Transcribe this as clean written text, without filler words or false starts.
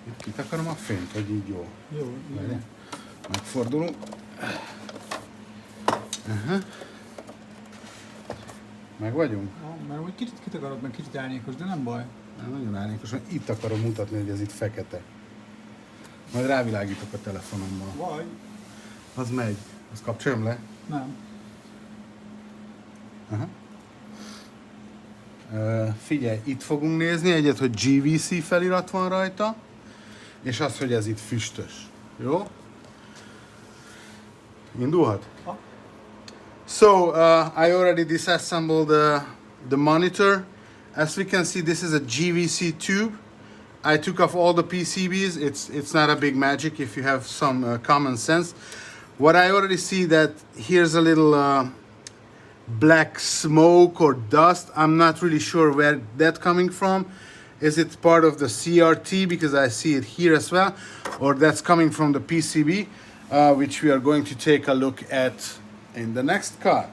Itt kitakarom a fényt, vagy így jó? Jó, igen. Megfordulunk. Meg vagyunk? Mert úgy kicsit kitakarod, meg kicsit árnyékos, de nem baj. Nagyon árnyékos, mert itt akarom mutatni, hogy ez itt fekete. Majd rávilágítok a telefonommal. Vagy? Az megy. Azt kapcsoljam le? Nem. Figyelj, itt fogunk nézni egyet, hogy GVC felirat van rajta, és az, hogy ez itt füstös. Jó? Indulhat? Ha. So, I already disassembled the monitor. As we can see, this is a GVC tube. I took off all the PCBs. It's not a big magic if you have some common sense. What I already see that here's a little black smoke or dust. I'm not really sure where that's coming from. Is it part of the CRT, because I see it here as well, or that's coming from the PCB, which we are going to take a look at in the next cut.